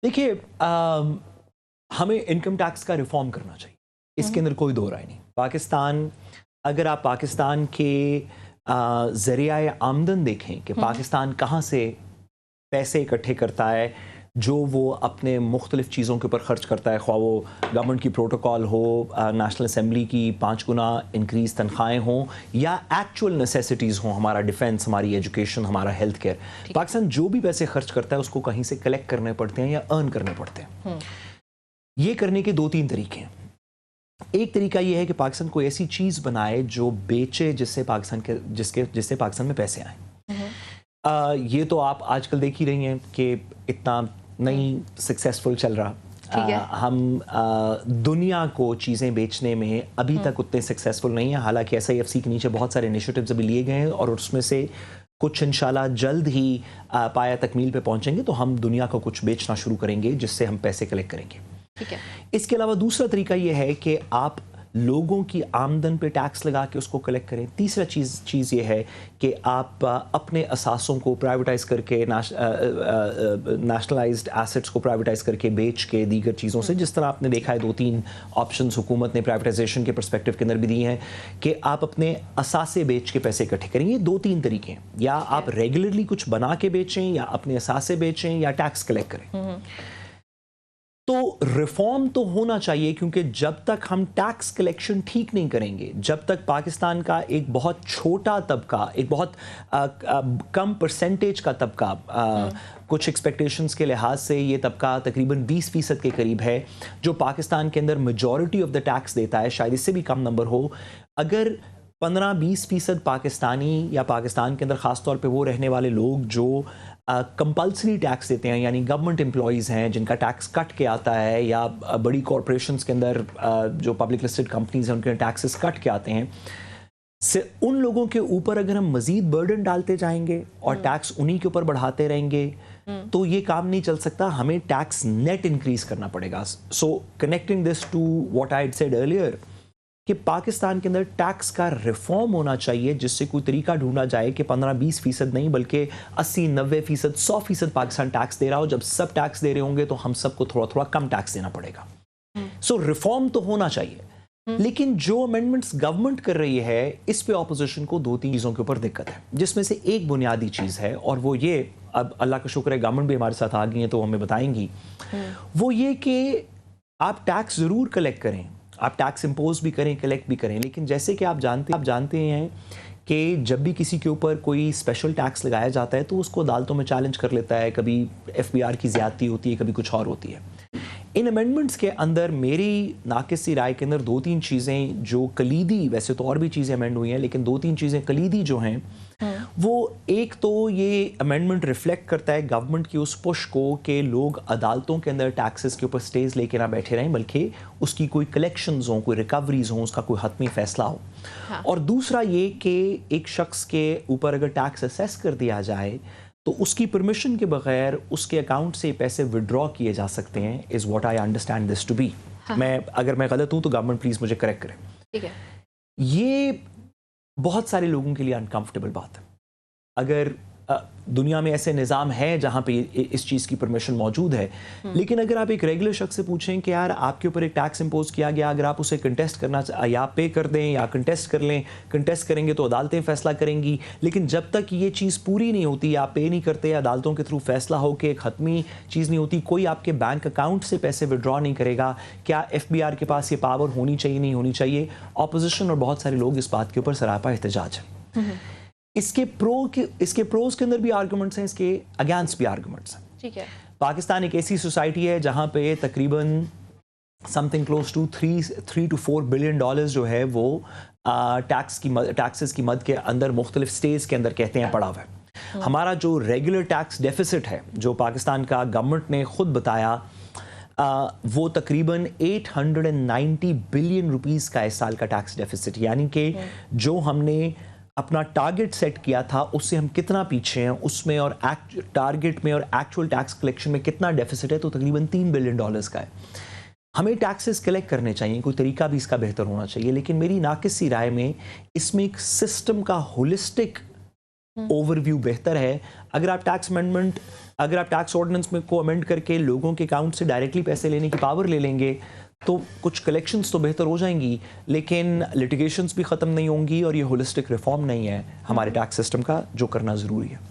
देखिए, हमें income tax का रिफॉर्म करना चाहिए, इसके अंदर कोई दो राय नहीं। पाकिस्तान, अगर आप पाकिस्तान के ज़रिया आमदन देखें कि पाकिस्तान कहाँ से पैसे इकट्ठे करता है जो वो अपने मुख्तलिफ चीज़ों के ऊपर ख़र्च करता है, ख्वाह वो गवर्नमेंट की प्रोटोकॉल हो, नेशनल असम्बली की 5 गुना इंक्रीज़ तनख्वाहें हों, या एक्चुअल नेसेसिटीज़ हों, हमारा डिफेंस, हमारी एजुकेशन, हमारा हेल्थ केयर। पाकिस्तान जो भी पैसे खर्च करता है उसको कहीं से कलेक्ट करने पड़ते हैं या अर्न करने पड़ते हैं। ये करने के 2-3 तरीके हैं। एक तरीका ये है कि पाकिस्तान कोई ऐसी चीज़ बनाए जो बेचे जिससे पाकिस्तान में पैसे आए। ये तो आप आजकल देख ही रही हैं कि इतना नहीं सक्सेसफुल चल रहा। हम दुनिया को चीज़ें बेचने में अभी तक उतने सक्सेसफुल नहीं हैं। हालांकि SIFC के नीचे बहुत सारे इनिशिएटिव्स अभी लिए गए हैं और उसमें से कुछ इंशाल्लाह जल्द ही पाया तकमील पे पहुंचेंगे, तो हम दुनिया को कुछ बेचना शुरू करेंगे जिससे हम पैसे कलेक्ट करेंगे। ठीक है। इसके अलावा दूसरा तरीका ये है कि आप लोगों की आमदन पे टैक्स लगा के उसको कलेक्ट करें। तीसरा चीज़ ये है कि आप अपने असासों को प्राइवेटाइज करके, नेशनलाइज्ड एसेट्स को प्राइवेटाइज करके बेच के, दीगर चीज़ों से, जिस तरह आपने देखा है 2-3 ऑप्शंस हुकूमत ने प्राइवेटाइजेशन के पर्सपेक्टिव के अंदर भी दिए हैं कि आप अपने असासे बेच के पैसे इकट्ठे करें। ये 2-3 तरीके हैं, या आप रेगुलरली कुछ बना के बेचें, या अपने असासे बेचें, या टैक्स कलेक्ट करें। तो रिफॉर्म तो होना चाहिए, क्योंकि जब तक हम टैक्स कलेक्शन ठीक नहीं करेंगे, जब तक पाकिस्तान का एक बहुत छोटा तबका, एक बहुत कम परसेंटेज का तबका, कुछ एक्सपेक्टेशंस के लिहाज से ये तबका तकरीबन 20% के करीब है, जो पाकिस्तान के अंदर मेजॉरिटी ऑफ द टैक्स देता है, शायद इससे भी कम नंबर हो। अगर 15-20% पाकिस्तानी, या पाकिस्तान के अंदर ख़ास तौर पे वो रहने वाले लोग जो कंपल्सरी टैक्स देते हैं, यानी गवर्नमेंट एम्प्लॉयज़ हैं जिनका टैक्स कट के आता है, या बड़ी कॉरपोरेशंस के अंदर जो पब्लिक लिस्टेड कंपनीज हैं उनके टैक्सेस कट के आते हैं, से उन लोगों के ऊपर अगर हम मज़ीद बर्डन डालते जाएंगे और टैक्स उन्हीं के ऊपर बढ़ाते रहेंगे तो ये काम नहीं चल सकता। हमें टैक्स नेट इंक्रीज़ करना पड़ेगा। So connecting this to what I had said earlier कि पाकिस्तान के अंदर टैक्स का रिफॉर्म होना चाहिए, जिससे कोई तरीका ढूंढा जाए कि 15-20% नहीं बल्कि 80-90%, 100% पाकिस्तान टैक्स दे रहा हो। जब सब टैक्स दे रहे होंगे तो हम सबको थोड़ा थोड़ा कम टैक्स देना पड़ेगा। सो रिफॉर्म तो होना चाहिए, लेकिन जो अमेंडमेंट्स गवर्नमेंट कर रही है इस पे ऑपोजिशन को 2-3 चीज़ों के ऊपर दिक्कत है, जिसमें से एक बुनियादी चीज़ है, और वो ये, अब अल्लाह का शुक्र है गवर्नमेंट भी हमारे साथ आ गई है तो हमें बताएंगी, वो ये कि आप टैक्स ज़रूर कलेक्ट करें, आप टैक्स इम्पोज भी करें, कलेक्ट भी करें, लेकिन जैसे कि आप जानते हैं कि जब भी किसी के ऊपर कोई स्पेशल टैक्स लगाया जाता है तो उसको अदालतों में चैलेंज कर लेता है, कभी FBR की ज़्यादती होती है, कभी कुछ और होती है। इन अमेंडमेंट्स के अंदर मेरी नाकिसी राय के अंदर 2-3 चीज़ें जो कलीदी, वैसे तो और भी चीज़ें अमेंड हुई हैं, लेकिन 2-3 चीज़ें कलीदी जो हैं, वो एक तो ये अमेंडमेंट रिफ्लेक्ट करता है गवर्नमेंट की उस पुश को कि लोग अदालतों के अंदर टैक्सेस के ऊपर स्टेज लेके ना बैठे रहें, बल्कि उसकी कोई कलेक्शंस हों, कोई रिकवरीज हों, उसका कोई हतमी फैसला हो। और दूसरा ये कि एक शख्स के ऊपर अगर टैक्स असेस कर दिया जाए तो उसकी परमिशन के बगैर उसके अकाउंट से पैसे विड्रॉ किए जा सकते हैं, is what I understand this to be. अगर मैं गलत हूँ तो गवर्नमेंट प्लीज़ मुझे करेक्ट करें। ठीक है। ये बहुत सारे लोगों के लिए अनकंफर्टेबल बात है। अगर दुनिया में ऐसे निज़ाम है जहाँ पे इस चीज़ की परमिशन मौजूद है, लेकिन अगर आप एक रेगुलर शख्स से पूछें कि यार आपके ऊपर एक टैक्स इम्पोज किया गया, अगर आप उसे कंटेस्ट करना, या पे कर दें या कंटेस्ट कर लें, कंटेस्ट करेंगे तो अदालतें फ़ैसला करेंगी, लेकिन जब तक ये चीज़ पूरी नहीं होती, आप पे नहीं करते, अदालतों के थ्रू फैसला हो के एक हतमी चीज़ नहीं होती, कोई आपके बैंक अकाउंट से पैसे विड्रॉ नहीं करेगा, क्या FBR के पास ये पावर होनी चाहिए, नहीं होनी चाहिए? ऑपोजिशन और बहुत सारे लोग इस बात के ऊपर सरापा एहतजाज है। इसके प्रोज के अंदर भी आर्गुमेंट्स हैं, इसके अगेंस्ट भी आर्गुमेंट्स हैं। ठीक है। पाकिस्तान एक ऐसी सोसाइटी है जहां पे तकरीबन something close to 3 to 4 billion dollars जो है वो टैक्सेस की मद के अंदर मुख्तलिफ स्टेज के अंदर कहते हैं पड़ा हुआ है। हमारा जो रेगुलर टैक्स डेफिसिट है, जो पाकिस्तान का गवर्नमेंट ने खुद बताया, वो तकरीबन 890 बिलियन रुपीस का इस साल का टैक्स डेफिसिट, यानी कि जो हमने अपना टारगेट सेट किया था उससे हम कितना पीछे हैं उसमें, और टारगेट में और एक्चुअल टैक्स कलेक्शन में कितना डेफिसिट है, तो तकरीबन 3 बिलियन डॉलर्स का है। हमें टैक्सेस कलेक्ट करने चाहिए, कोई तरीका भी इसका बेहतर होना चाहिए, लेकिन मेरी नाकिसी राय में इसमें एक सिस्टम का होलिस्टिक ओवरव्यू बेहतर है। अगर आप टैक्स अमेंडमेंट اگر آپ ٹیکس آرڈیننس میں کو امینڈ کر کے لوگوں کے اکاؤنٹ سے ڈائریکٹلی پیسے لینے کی پاور لے لیں گے تو کچھ کلیکشنز تو بہتر ہو جائیں گی، لیکن لیٹیگیشنز بھی ختم نہیں ہوں گی، اور یہ ہولسٹک ریفارم نہیں ہے ہمارے ٹیکس سسٹم کا جو کرنا ضروری ہے۔